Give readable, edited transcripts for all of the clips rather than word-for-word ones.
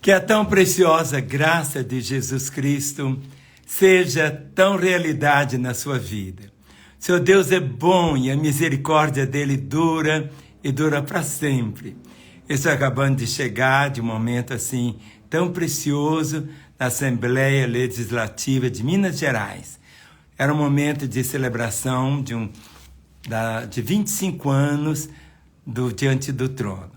Que a tão preciosa graça de Jesus Cristo seja tão realidade na sua vida. Seu Deus é bom e a misericórdia dele dura e dura para sempre. Estou acabando de chegar de um momento assim tão precioso na Assembleia Legislativa de Minas Gerais. Era um momento de celebração de 25 anos do Diante do Trono.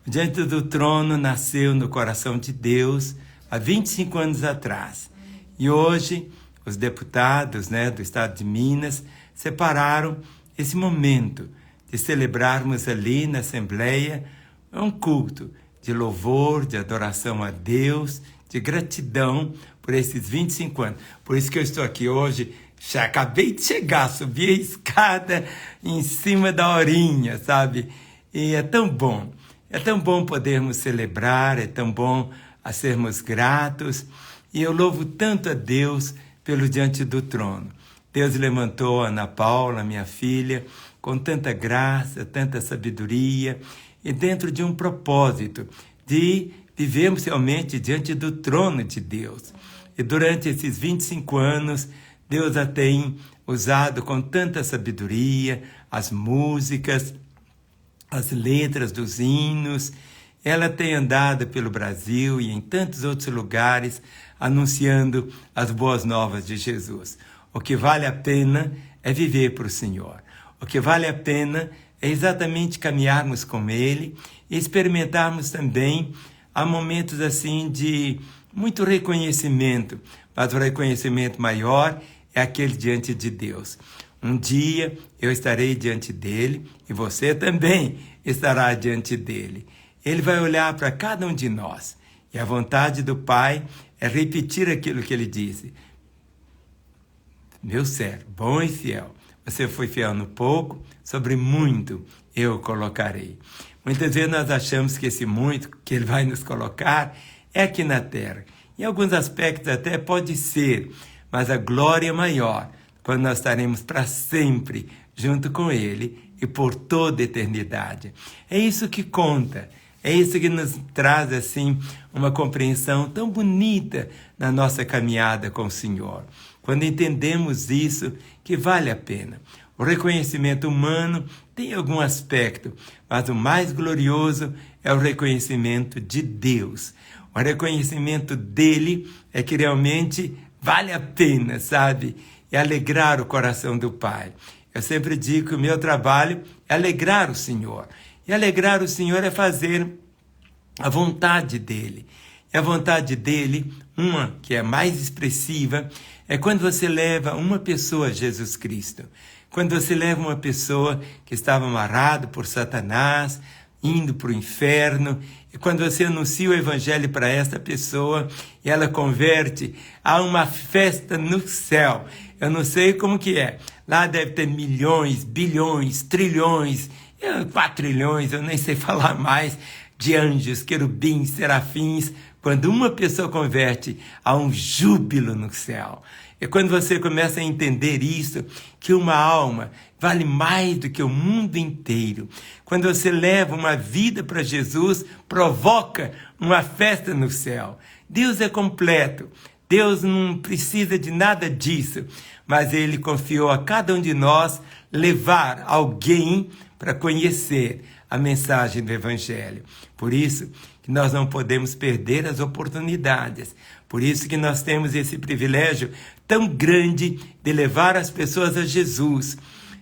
O Diante do Trono nasceu no coração de Deus há 25 anos atrás. E hoje, os deputados do Estado de Minas separaram esse momento de celebrarmos ali na Assembleia um culto de louvor, de adoração a Deus, de gratidão por esses 25 anos. Por isso que eu estou aqui hoje, já acabei de chegar, subi a escada em cima da horinha, sabe? E é tão bom podermos celebrar, é tão bom a sermos gratos. E eu louvo tanto a Deus pelo Diante do Trono. Deus levantou a Ana Paula, minha filha, com tanta graça, tanta sabedoria, e dentro de um propósito de vivermos realmente diante do trono de Deus. E durante esses 25 anos, Deus a tem usado com tanta sabedoria, as músicas, as letras dos hinos. Ela tem andado pelo Brasil e em tantos outros lugares anunciando as boas novas de Jesus. O que vale a pena é viver para o Senhor. O que vale a pena é exatamente caminharmos com Ele e experimentarmos também, há momentos assim de muito reconhecimento, mas o reconhecimento maior é aquele diante de Deus. Um dia eu estarei diante dele e você também estará diante dele. Ele vai olhar para cada um de nós e a vontade do Pai é repetir aquilo que ele disse. Meu servo, bom e fiel, você foi fiel no pouco, sobre muito eu o colocarei. Muitas vezes nós achamos que esse muito que ele vai nos colocar é aqui na terra. Em alguns aspectos até pode ser, mas a glória é maior quando nós estaremos para sempre junto com ele e por toda a eternidade. É isso que conta. É isso que nos traz assim uma compreensão tão bonita na nossa caminhada com o Senhor. Quando entendemos isso, que vale a pena. O reconhecimento humano tem algum aspecto, mas o mais glorioso é o reconhecimento de Deus. O reconhecimento dele é que realmente vale a pena, sabe? E alegrar o coração do Pai. Eu sempre digo que o meu trabalho é alegrar o Senhor. E alegrar o Senhor é fazer a vontade dele. E a vontade dele, uma que é mais expressiva, é quando você leva uma pessoa a Jesus Cristo. Quando você leva uma pessoa que estava amarrada por Satanás, indo para o inferno, e quando você anuncia o evangelho para essa pessoa e ela converte, há uma festa no céu. Eu não sei como que é. Lá deve ter milhões, bilhões, trilhões, 4 trilhões, eu nem sei falar mais, de anjos, querubins, serafins. Quando uma pessoa converte, há um júbilo no céu. É quando você começa a entender isso, que uma alma vale mais do que o mundo inteiro. Quando você leva uma vida para Jesus, provoca uma festa no céu. Deus é completo. Deus não precisa de nada disso, mas Ele confiou a cada um de nós levar alguém para conhecer a mensagem do Evangelho. Por isso que nós não podemos perder as oportunidades. Por isso que nós temos esse privilégio tão grande de levar as pessoas a Jesus.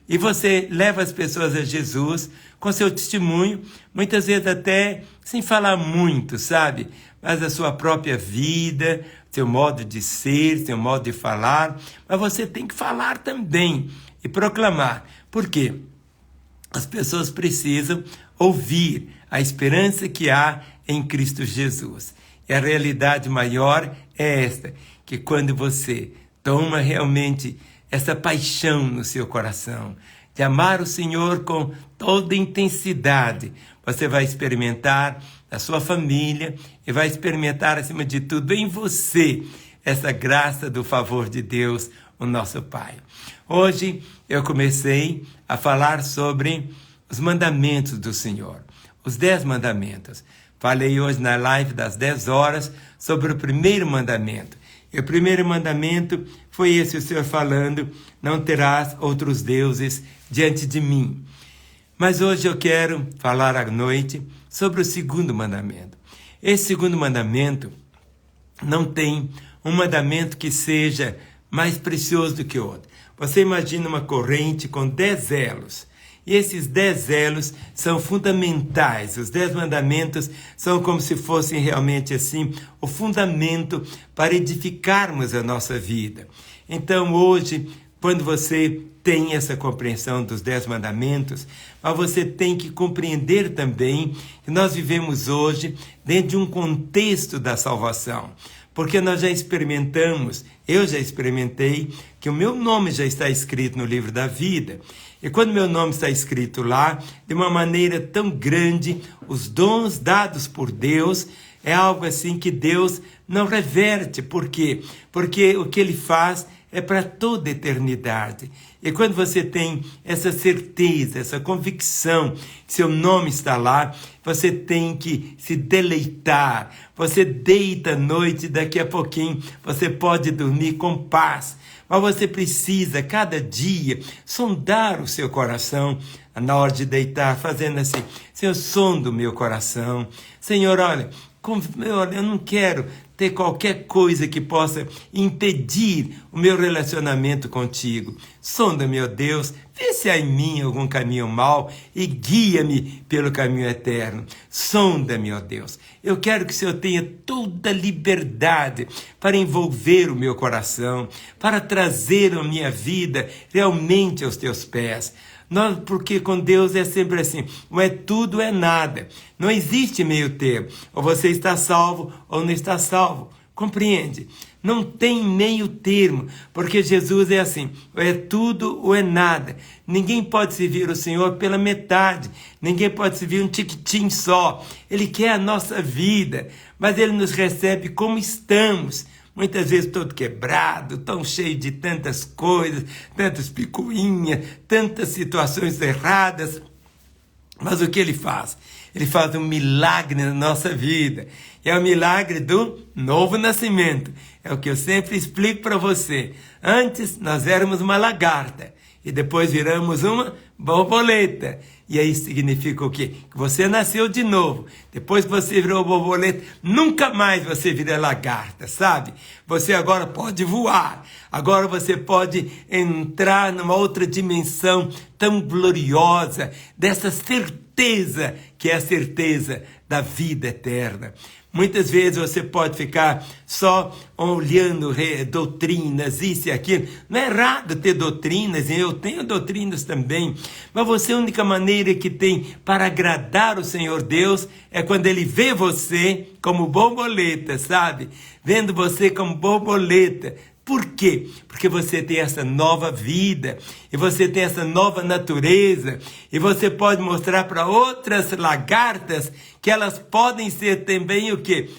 E você leva as pessoas a Jesus com seu testemunho, muitas vezes até sem falar muito, sabe? Mas a sua própria vida, seu modo de ser, seu modo de falar. Mas você tem que falar também e proclamar. Por quê? As pessoas precisam ouvir a esperança que há em Cristo Jesus. E a realidade maior é esta, que quando você toma realmente essa paixão no seu coração, de amar o Senhor com toda intensidade, você vai experimentar na sua família e vai experimentar, acima de tudo, em você, essa graça do favor de Deus, o nosso Pai. Hoje eu comecei a falar sobre os mandamentos do Senhor, os 10 mandamentos. Falei hoje na live das 10 horas sobre o primeiro mandamento. E o primeiro mandamento foi esse, o Senhor falando: não terás outros deuses diante de mim. Mas hoje eu quero falar à noite sobre o segundo mandamento. Esse segundo mandamento não tem um mandamento que seja mais precioso do que o outro. Você imagina uma corrente com 10 elos. E esses 10 elos são fundamentais. Os 10 mandamentos são como se fossem realmente assim o fundamento para edificarmos a nossa vida. Então hoje, quando você tem essa compreensão dos 10 mandamentos, mas você tem que compreender também que nós vivemos hoje dentro de um contexto da salvação. Porque nós já experimentamos, eu já experimentei, que o meu nome já está escrito no livro da vida. E quando meu nome está escrito lá, de uma maneira tão grande, os dons dados por Deus, é algo assim que Deus não reverte. Por quê? Porque o que Ele faz é para toda a eternidade. E quando você tem essa certeza, essa convicção que seu nome está lá, você tem que se deleitar. Você deita à noite e daqui a pouquinho você pode dormir com paz. Mas você precisa, cada dia, sondar o seu coração na hora de deitar, fazendo assim: Senhor, sonda o meu coração. Senhor, olha, eu não quero ter qualquer coisa que possa impedir o meu relacionamento contigo. Sonda, meu Deus, vê se há em mim algum caminho mau e guia-me pelo caminho eterno. Sonda, meu Deus. Eu quero que o Senhor tenha toda a liberdade para envolver o meu coração, para trazer a minha vida realmente aos teus pés. Porque com Deus é sempre assim, ou é tudo ou é nada. Não existe meio termo. Ou você está salvo ou não está salvo. Compreende? Não tem meio termo, porque Jesus é assim, ou é tudo ou é nada. Ninguém pode servir o Senhor pela metade, ninguém pode servir um tiquitinho só. Ele quer a nossa vida, mas Ele nos recebe como estamos. Muitas vezes todo quebrado, tão cheio de tantas coisas, tantas picuinhas, tantas situações erradas. Mas o que Ele faz? Ele faz um milagre na nossa vida. É o milagre do novo nascimento. É o que eu sempre explico para você. Antes nós éramos uma lagarta e depois viramos uma borboleta. E aí significa o quê? Que você nasceu de novo. Depois que você virou borboleta, nunca mais você vira lagarta, sabe? Você agora pode voar. Agora você pode entrar numa outra dimensão tão gloriosa, dessa certeza que é a certeza da vida eterna. Muitas vezes você pode ficar só olhando doutrinas, isso e aquilo. Não é errado ter doutrinas, eu tenho doutrinas também. Mas você, a única maneira que tem para agradar o Senhor Deus é quando Ele vê você como borboleta, sabe? Vendo você como borboleta. Por quê? Porque você tem essa nova vida, e você tem essa nova natureza, e você pode mostrar para outras lagartas que elas podem ser também o quê?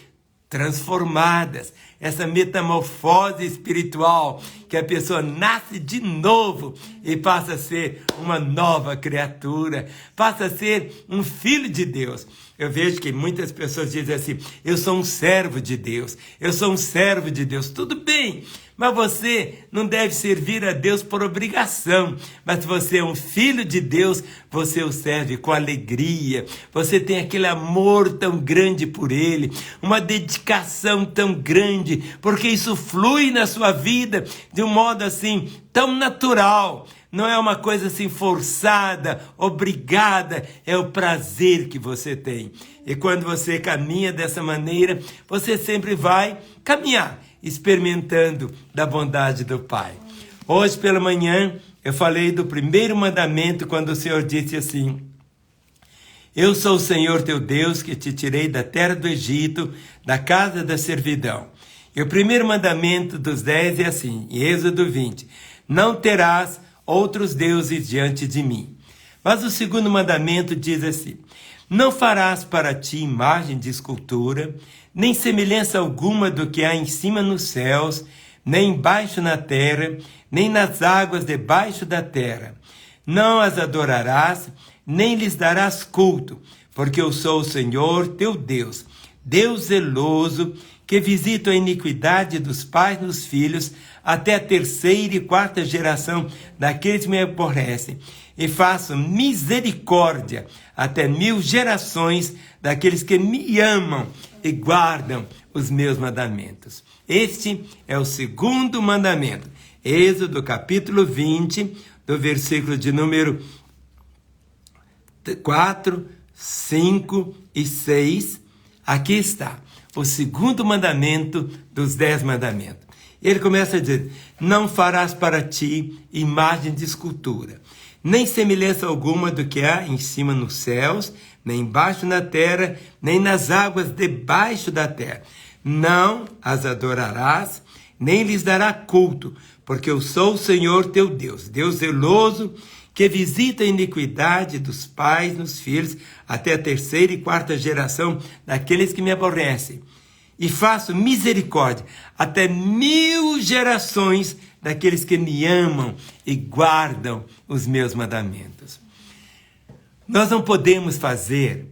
Transformadas. Essa metamorfose espiritual, que a pessoa nasce de novo e passa a ser uma nova criatura, passa a ser um filho de Deus. Eu vejo que muitas pessoas dizem assim: eu sou um servo de Deus, eu sou um servo de Deus. Tudo bem, mas você não deve servir a Deus por obrigação. Mas se você é um filho de Deus, você o serve com alegria. Você tem aquele amor tão grande por Ele, uma dedicação tão grande, porque isso flui na sua vida de um modo assim, tão natural. Não é uma coisa assim forçada, obrigada, é o prazer que você tem. E quando você caminha dessa maneira, você sempre vai caminhar, experimentando da bondade do Pai. Hoje pela manhã eu falei do primeiro mandamento, quando o Senhor disse assim: eu sou o Senhor teu Deus, que te tirei da terra do Egito, da casa da servidão. E o primeiro mandamento dos 10 é assim, em Êxodo 20, não terás outros deuses diante de mim. Mas o segundo mandamento diz assim: não farás para ti imagem de escultura, nem semelhança alguma do que há em cima nos céus, nem embaixo na terra, nem nas águas debaixo da terra. Não as adorarás, nem lhes darás culto, porque eu sou o Senhor teu Deus, Deus zeloso, que visita a iniquidade dos pais nos filhos, até a 3ª e 4ª geração daqueles que me aborrecem, e faço misericórdia até 1000 gerações daqueles que me amam e guardam os meus mandamentos. Este é o 2º mandamento. Êxodo capítulo 20, do versículo de número 4, 5 e 6. Aqui está o 2º mandamento dos 10 mandamentos. Ele começa a dizer: não farás para ti imagem de escultura, nem semelhança alguma do que há em cima nos céus, nem embaixo na terra, nem nas águas debaixo da terra. Não as adorarás, nem lhes dará culto, porque eu sou o Senhor teu Deus, Deus zeloso, que visita a iniquidade dos pais nos filhos, até a 3ª e 4ª geração daqueles que me aborrecem. E faço misericórdia até 1000 gerações daqueles que me amam e guardam os meus mandamentos. Nós não podemos fazer,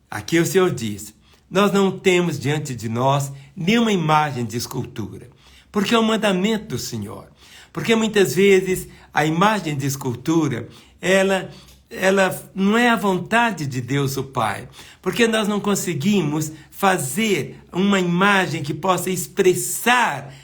aqui o Senhor diz, nós não temos diante de nós nenhuma imagem de escultura, porque é um mandamento do Senhor. Porque muitas vezes a imagem de escultura, ela não é a vontade de Deus o Pai, porque nós não conseguimos fazer uma imagem que possa expressar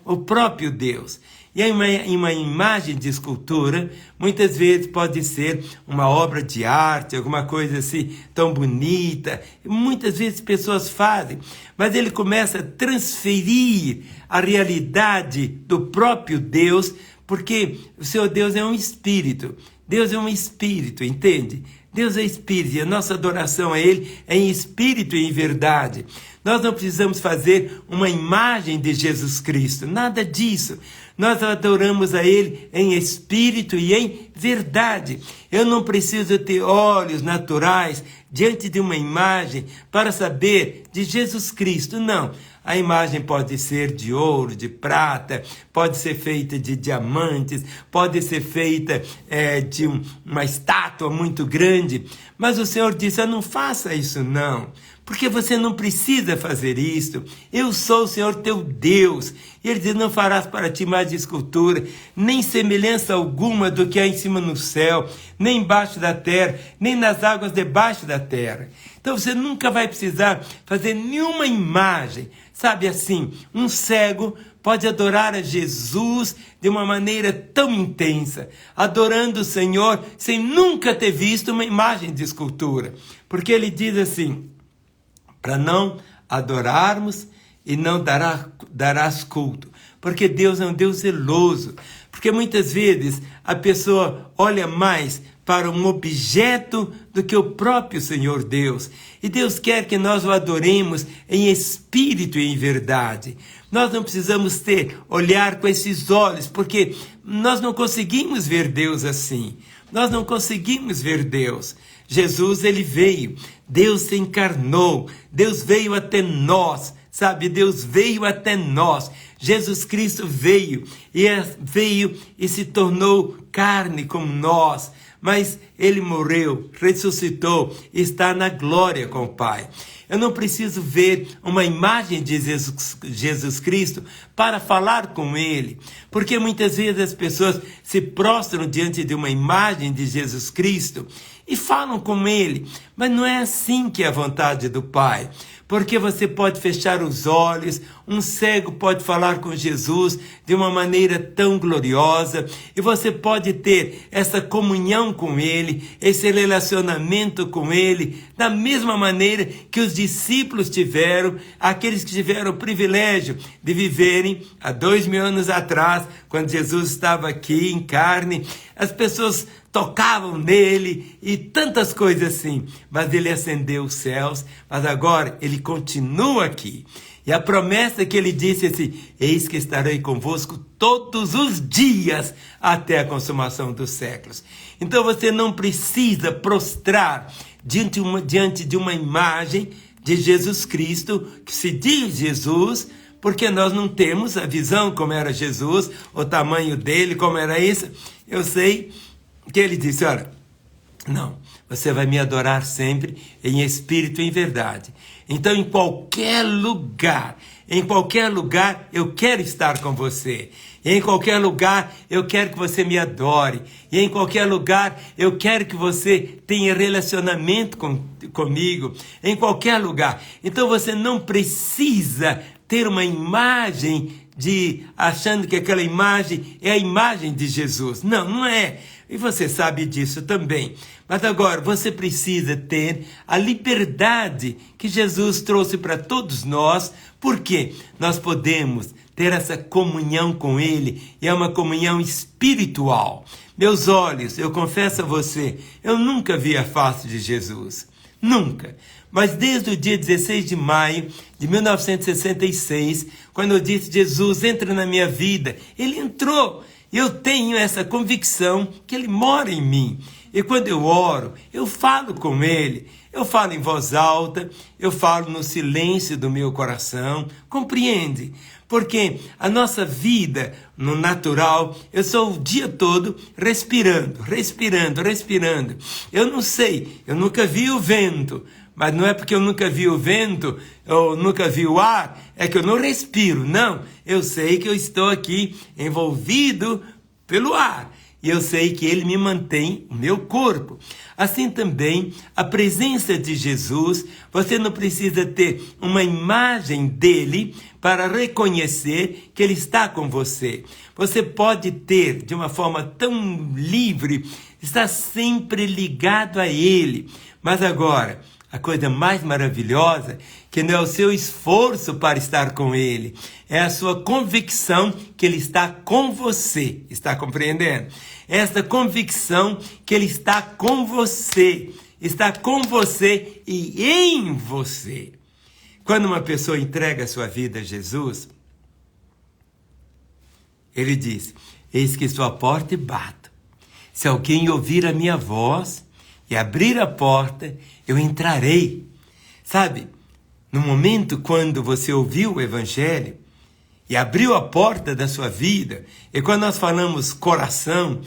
o próprio Deus. E uma imagem de escultura, muitas vezes pode ser uma obra de arte, alguma coisa assim tão bonita. Muitas vezes pessoas fazem, mas ele começa a transferir a realidade do próprio Deus, porque o seu Deus é um espírito. Deus é um espírito, entende? Deus é espírito e a nossa adoração a Ele é em espírito e em verdade. Nós não precisamos fazer uma imagem de Jesus Cristo, nada disso. Nós adoramos a Ele em espírito e em verdade. Eu não preciso ter olhos naturais diante de uma imagem para saber de Jesus Cristo, não. A imagem pode ser de ouro, de prata, pode ser feita de diamantes, pode ser feita de uma estátua muito grande. Mas o Senhor disse: não faça isso não, porque você não precisa fazer isso. Eu sou o Senhor teu Deus. E ele diz: não farás para ti mais de escultura, nem semelhança alguma do que há em cima no céu, nem embaixo da terra, nem nas águas debaixo da terra. Então você nunca vai precisar fazer nenhuma imagem. Sabe assim, um cego pode adorar a Jesus de uma maneira tão intensa, adorando o Senhor sem nunca ter visto uma imagem de escultura. Porque ele diz assim: para não adorarmos e não darás culto. Porque Deus é um Deus zeloso. Porque muitas vezes a pessoa olha mais para um objeto do que o próprio Senhor Deus. E Deus quer que nós o adoremos em espírito e em verdade. Nós não precisamos olhar com esses olhos, porque nós não conseguimos ver Deus assim. Nós não conseguimos ver Deus. Jesus, ele veio. Deus se encarnou. Deus veio até nós. Sabe, Deus veio até nós. Jesus Cristo veio e se tornou carne como nós. Mas ele morreu, ressuscitou, está na glória com o Pai. Eu não preciso ver uma imagem de Jesus Cristo para falar com ele, porque muitas vezes as pessoas se prostram diante de uma imagem de Jesus Cristo e falam com ele, mas não é assim que é a vontade do Pai. Porque você pode fechar os olhos, um cego pode falar com Jesus de uma maneira tão gloriosa, e você pode ter essa comunhão com ele, esse relacionamento com ele, da mesma maneira que os discípulos tiveram, aqueles que tiveram o privilégio de viverem há 2000 anos atrás, quando Jesus estava aqui em carne. As pessoas tocavam nele e tantas coisas assim, mas ele ascendeu os céus, mas agora ele continua aqui. E a promessa que ele disse é assim: eis que estarei convosco todos os dias até a consumação dos séculos. Então você não precisa prostrar diante de uma imagem de Jesus Cristo, que se diz Jesus, porque nós não temos a visão como era Jesus, o tamanho dele, como era isso. Eu sei que ele disse, olha, não, você vai me adorar sempre em espírito e em verdade. Então, em qualquer lugar, eu quero estar com você. Em qualquer lugar, eu quero que você me adore. E em qualquer lugar, eu quero que você tenha relacionamento comigo. Em qualquer lugar. Então, você não precisa ter uma imagem achando que aquela imagem é a imagem de Jesus. Não, não é. E você sabe disso também. Mas agora, você precisa ter a liberdade que Jesus trouxe para todos nós, porque nós podemos ter essa comunhão com Ele, e é uma comunhão espiritual. Meus olhos, eu confesso a você, eu nunca vi a face de Jesus. Nunca. Mas desde o dia 16 de maio de 1966, quando eu disse, Jesus, entra na minha vida, Ele entrou. Eu tenho essa convicção que Ele mora em mim. E quando eu oro, eu falo com Ele. Eu falo em voz alta, eu falo no silêncio do meu coração. Compreende? Porque a nossa vida, no natural, eu sou o dia todo respirando. Eu não sei, eu nunca vi o vento. Mas não é porque eu nunca vi o vento, eu nunca vi o ar, é que eu não respiro. Não, eu sei que eu estou aqui envolvido pelo ar. E eu sei que Ele me mantém o meu corpo. Assim também, a presença de Jesus, você não precisa ter uma imagem dEle para reconhecer que Ele está com você. Você pode ter, de uma forma tão livre, estar sempre ligado a Ele. Mas agora, a coisa mais maravilhosa, que não é o seu esforço para estar com Ele, é a sua convicção que Ele está com você. Está compreendendo? Esta convicção que Ele está com você e em você. Quando uma pessoa entrega a sua vida a Jesus, Ele diz, eis que estou à porta e bato. Se alguém ouvir a minha voz e abrir a porta, eu entrarei. Sabe, no momento quando você ouviu o Evangelho e abriu a porta da sua vida, e quando nós falamos coração,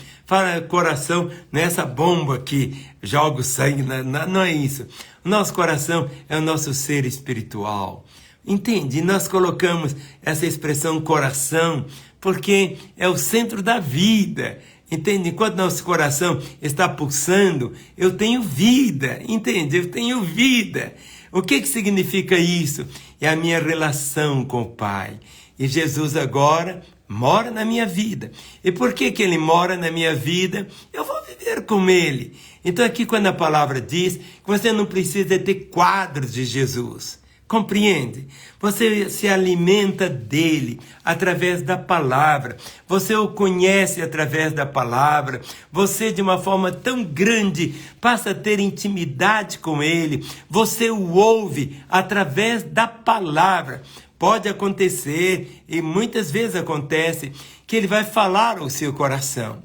coração não é essa bomba que joga o sangue, não é isso. O nosso coração é o nosso ser espiritual. Entende? E nós colocamos essa expressão coração porque é o centro da vida. Entende? Enquanto nosso coração está pulsando, eu tenho vida. Entende? Eu tenho vida. O que significa isso? É a minha relação com o Pai. E Jesus agora mora na minha vida. E por que Ele mora na minha vida? Eu vou viver com Ele. Então aqui quando a palavra diz que você não precisa ter quadros de Jesus. Compreende? Você se alimenta dele através da palavra. Você o conhece através da palavra. Você, de uma forma tão grande, passa a ter intimidade com ele. Você o ouve através da palavra. Pode acontecer, e muitas vezes acontece, que ele vai falar ao seu coração.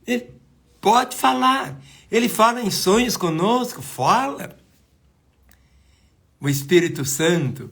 Ele pode falar. Ele fala em sonhos conosco, fala. O Espírito Santo,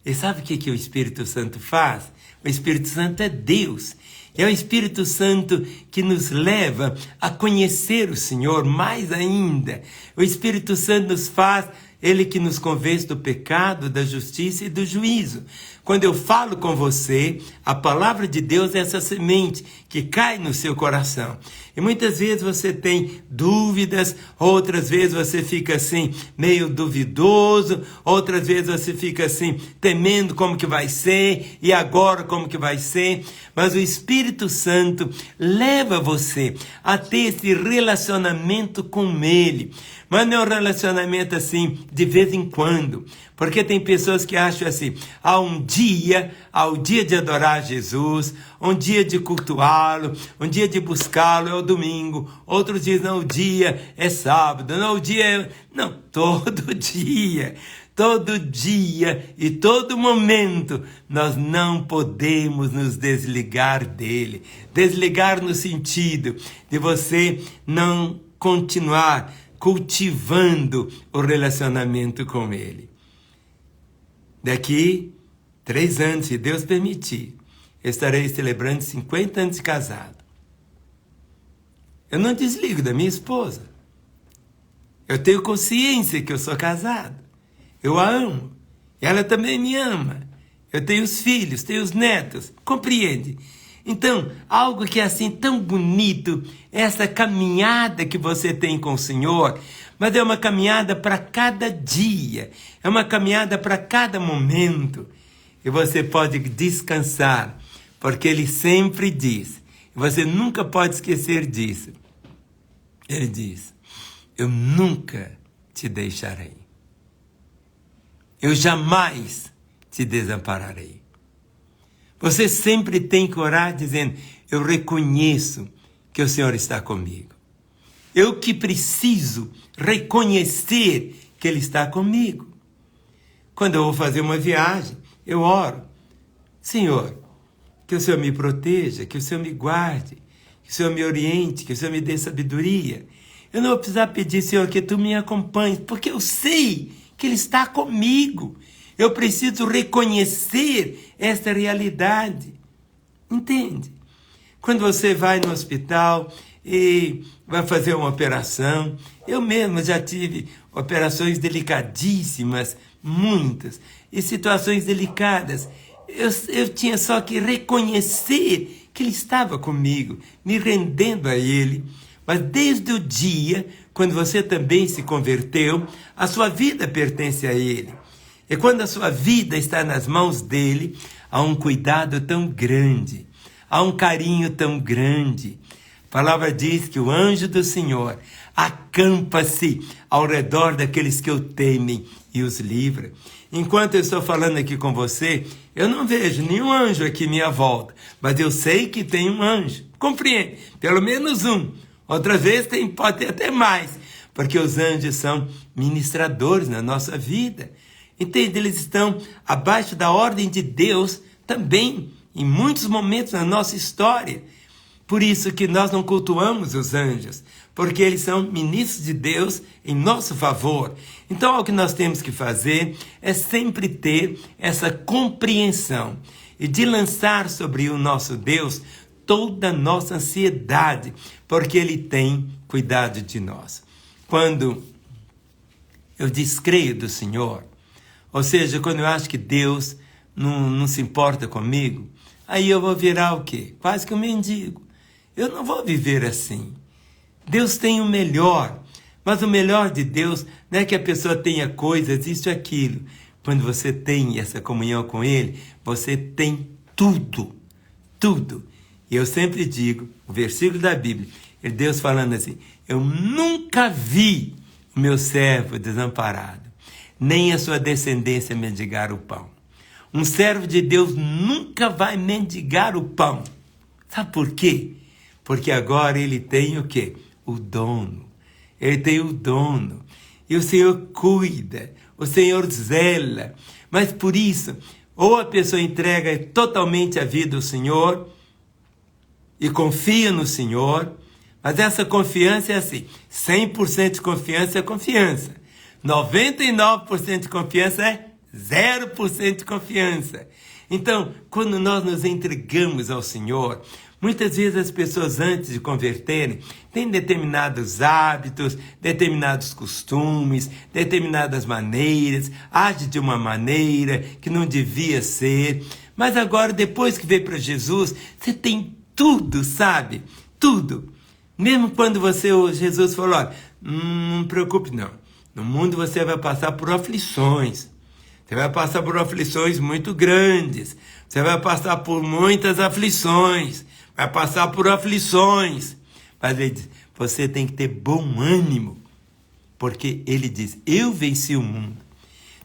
e sabe o que o Espírito Santo faz? O Espírito Santo é Deus. É o Espírito Santo que nos leva a conhecer o Senhor mais ainda. O Espírito Santo nos faz, Ele que nos convence do pecado, da justiça e do juízo. Quando eu falo com você, a palavra de Deus é essa semente que cai no seu coração. E muitas vezes você tem dúvidas, outras vezes você fica assim, meio duvidoso, outras vezes você fica assim, temendo como que vai ser, e agora como que vai ser. Mas o Espírito Santo leva você a ter esse relacionamento com Ele. Mas não é um relacionamento assim, de vez em quando. Porque tem pessoas que acham assim, há o dia de adorar Jesus, um dia de cultuá-lo, um dia de buscá-lo é o domingo, outros dizem, não, o dia é sábado, não, o dia é... Não, todo dia e todo momento, nós não podemos nos desligar dele. Desligar no sentido de você não continuar cultivando o relacionamento com ele. Daqui 3 anos, se Deus permitir, eu estarei celebrando 50 anos de casado. Eu não desligo da minha esposa. Eu tenho consciência que eu sou casado. Eu a amo. Ela também me ama. Eu tenho os filhos, tenho os netos. Compreende? Então, algo que é assim tão bonito, essa caminhada que você tem com o Senhor, mas é uma caminhada para cada dia, é uma caminhada para cada momento. E você pode descansar, porque Ele sempre diz, e você nunca pode esquecer disso. Ele diz, eu nunca te deixarei. Eu jamais te desampararei. Você sempre tem que orar dizendo, eu reconheço que o Senhor está comigo. Eu que preciso reconhecer que Ele está comigo. Quando eu vou fazer uma viagem, eu oro. Senhor, que o Senhor me proteja, que o Senhor me guarde, que o Senhor me oriente, que o Senhor me dê sabedoria. Eu não vou precisar pedir, Senhor, que Tu me acompanhes, porque eu sei que Ele está comigo. Eu preciso reconhecer esta realidade. Entende? Quando você vai no hospital e vai fazer uma operação, eu mesmo já tive operações delicadíssimas, muitas, e situações delicadas. Eu tinha só que reconhecer que Ele estava comigo, me rendendo a Ele. Mas desde o dia, quando você também se converteu, a sua vida pertence a Ele. E quando a sua vida está nas mãos dele, há um cuidado tão grande, há um carinho tão grande. A palavra diz que o anjo do Senhor acampa-se ao redor daqueles que o temem e os livra. Enquanto eu estou falando aqui com você, eu não vejo nenhum anjo aqui à minha volta, mas eu sei que tem um anjo. Compreende? Pelo menos um. Outra vez pode ter até mais, porque os anjos são ministradores na nossa vida. Entende? Eles estão abaixo da ordem de Deus também, em muitos momentos na nossa história. Por isso que nós não cultuamos os anjos, porque eles são ministros de Deus em nosso favor. Então, o que nós temos que fazer é sempre ter essa compreensão e de lançar sobre o nosso Deus toda a nossa ansiedade, porque Ele tem cuidado de nós. Quando eu descreio do Senhor, ou seja, quando eu acho que Deus não se importa comigo, aí eu vou virar o quê? Quase que um mendigo. Eu não vou viver assim. Deus tem o melhor, mas o melhor de Deus não é que a pessoa tenha coisas, isso e aquilo. Quando você tem essa comunhão com Ele, você tem tudo, tudo. E eu sempre digo, o versículo da Bíblia, é Deus falando assim, eu nunca vi o meu servo desamparado, nem a sua descendência mendigar o pão. Um servo de Deus nunca vai mendigar o pão. Sabe por quê? Porque agora ele tem o quê? O dono. Ele tem o dono. E o Senhor cuida, o Senhor zela. Mas por isso, ou a pessoa entrega totalmente a vida ao Senhor e confia no Senhor, mas essa confiança é assim, 100% de confiança é confiança. 99% de confiança é 0% de confiança. Então, quando nós nos entregamos ao Senhor, muitas vezes as pessoas antes de converterem têm determinados hábitos, determinados costumes, determinadas maneiras, agem de uma maneira que não devia ser. Mas agora, depois que veio para Jesus, você tem tudo, sabe? Tudo. Mesmo quando Jesus falou, olha, não preocupe não. No mundo você vai passar por aflições. Você vai passar por aflições muito grandes. Você vai passar por muitas aflições. Vai passar por aflições. Mas ele diz, você tem que ter bom ânimo. Porque ele diz, eu venci o mundo.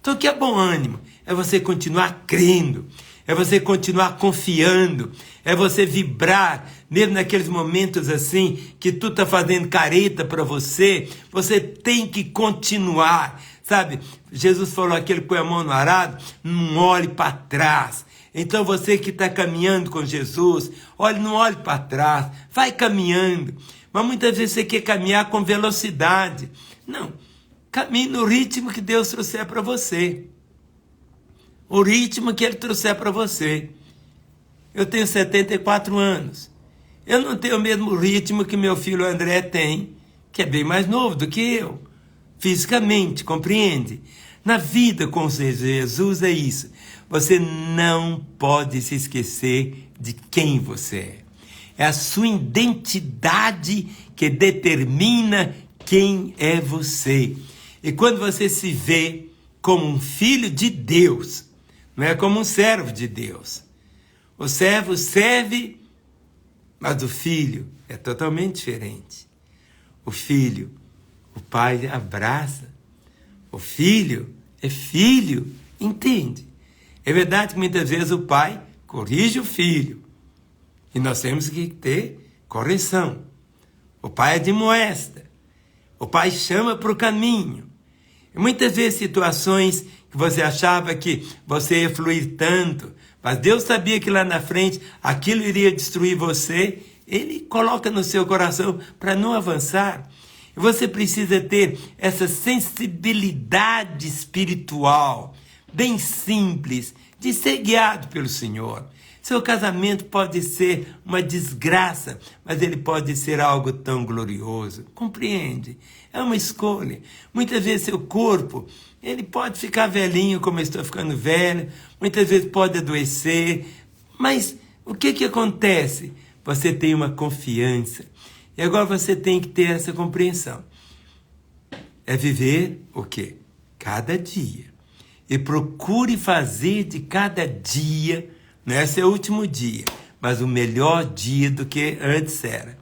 Então o que é bom ânimo? É você continuar crendo. É você continuar confiando. É você vibrar. Mesmo naqueles momentos assim, que tu está fazendo careta para você. Você tem que continuar. Sabe, Jesus falou, aquele que põe a mão no arado, não olhe para trás. Então você que está caminhando com Jesus, não olhe para trás, vai caminhando. Mas muitas vezes você quer caminhar com velocidade. Não, caminhe no ritmo que Deus trouxer para você. o ritmo que ele trouxer para você. Eu tenho 74 anos. Eu não tenho o mesmo ritmo que meu filho André tem, que é bem mais novo do que eu, fisicamente, compreende? Na vida com Jesus é isso. Você não pode se esquecer de quem você é. É a sua identidade que determina quem é você. E quando você se vê como um filho de Deus, não é como um servo de Deus. O servo serve, mas o filho é totalmente diferente. O filho, o pai abraça. O filho é filho, entende? É verdade que muitas vezes o pai corrige o filho. E nós temos que ter correção. O pai admoesta. O pai chama para o caminho. E muitas vezes situações que você achava que você ia fluir tanto, mas Deus sabia que lá na frente aquilo iria destruir você, Ele coloca no seu coração para não avançar. E você precisa ter essa sensibilidade espiritual, bem simples, de ser guiado pelo Senhor. Seu casamento pode ser uma desgraça, mas ele pode ser algo tão glorioso. Compreende? É uma escolha. Muitas vezes seu corpo, ele pode ficar velhinho, como eu estou ficando velho. Muitas vezes pode adoecer. Mas o que acontece? Você tem uma confiança. E agora você tem que ter essa compreensão. É viver o quê? Cada dia. E procure fazer de cada dia, não é seu último dia, mas o melhor dia do que antes era.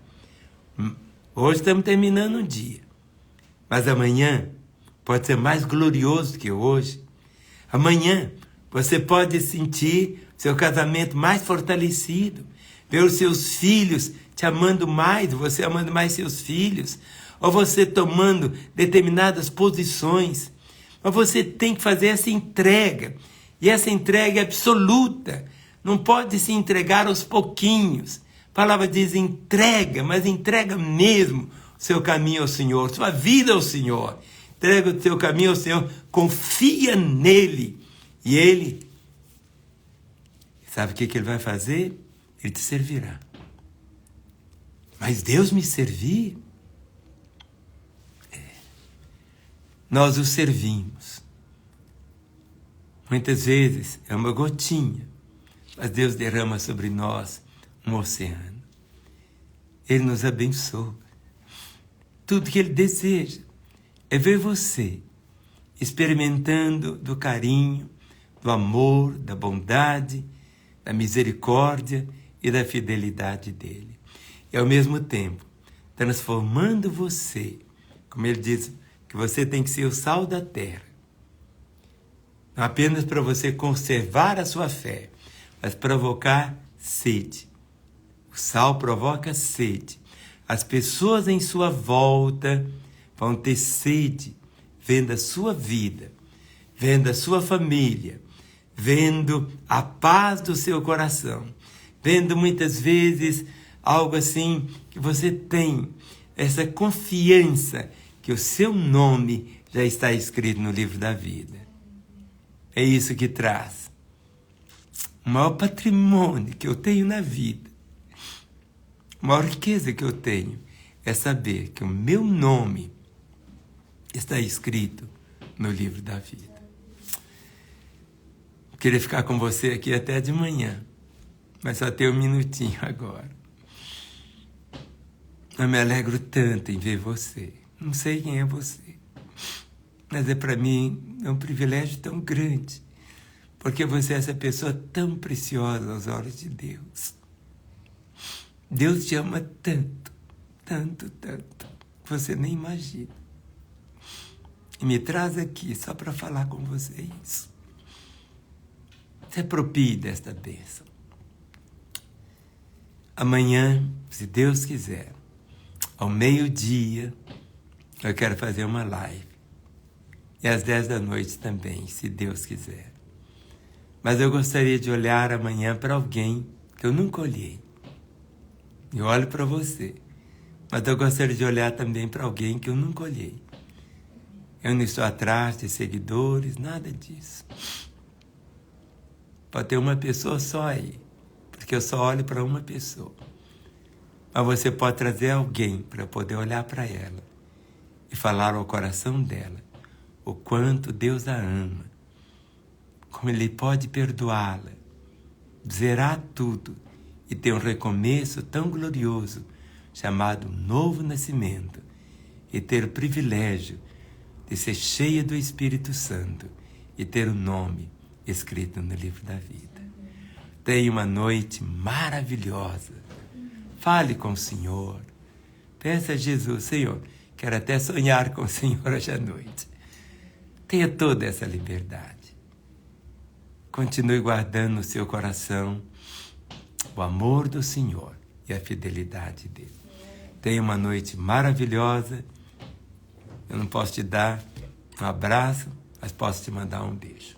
Hoje estamos terminando um dia, mas amanhã pode ser mais glorioso que hoje. Amanhã você pode sentir seu casamento mais fortalecido, ver os seus filhos te amando mais, você amando mais seus filhos, ou você tomando determinadas posições. Mas você tem que fazer essa entrega, e essa entrega é absoluta. Não pode se entregar aos pouquinhos. A palavra diz entrega, mas entrega mesmo o seu caminho ao Senhor, sua vida ao Senhor. Entrega o seu caminho ao Senhor, confia nele. E ele, sabe o que ele vai fazer? Ele te servirá. Mas Deus me servir? Nós o servimos. Muitas vezes é uma gotinha, mas Deus derrama sobre nós um oceano. Ele nos abençoa. Tudo que Ele deseja é ver você experimentando do carinho, do amor, da bondade, da misericórdia e da fidelidade dEle. E ao mesmo tempo, transformando você, como Ele diz, que você tem que ser o sal da terra. Não apenas para você conservar a sua fé, mas provocar sede. O sal provoca sede. As pessoas em sua volta vão ter sede, vendo a sua vida, vendo a sua família, vendo a paz do seu coração, vendo muitas vezes algo assim que você tem, essa confiança que o seu nome já está escrito no livro da vida. É isso que traz o maior patrimônio que eu tenho na vida. A maior riqueza que eu tenho é saber que o meu nome está escrito no livro da vida. Eu queria ficar com você aqui até de manhã, mas só tenho um minutinho agora. Eu me alegro tanto em ver você. Não sei quem é você, mas para mim é um privilégio tão grande, porque você é essa pessoa tão preciosa aos olhos de Deus. Deus te ama tanto, tanto, tanto, que você nem imagina. E me traz aqui só para falar com você isso. Se aproprie desta bênção. Amanhã, se Deus quiser, ao meio-dia, eu quero fazer uma live. E às 10 da noite também, se Deus quiser. Mas eu gostaria de olhar amanhã para alguém que eu nunca olhei. Eu olho para você, mas eu gostaria de olhar também para alguém que eu nunca olhei. Eu não estou atrás de seguidores, nada disso. Pode ter uma pessoa só aí, porque eu só olho para uma pessoa. Mas você pode trazer alguém para poder olhar para ela e falar ao coração dela o quanto Deus a ama, como Ele pode perdoá-la, zerar tudo e ter um recomeço tão glorioso, chamado novo nascimento, e ter o privilégio de ser cheia do Espírito Santo e ter o nome escrito no livro da vida. Tenha uma noite maravilhosa. Fale com o Senhor. Peça a Jesus: Senhor, quero até sonhar com o Senhor hoje à noite. Tenha toda essa liberdade. Continue guardando no seu coração o amor do Senhor e a fidelidade dele. Tenha uma noite maravilhosa. Eu não posso te dar um abraço, mas posso te mandar um beijo.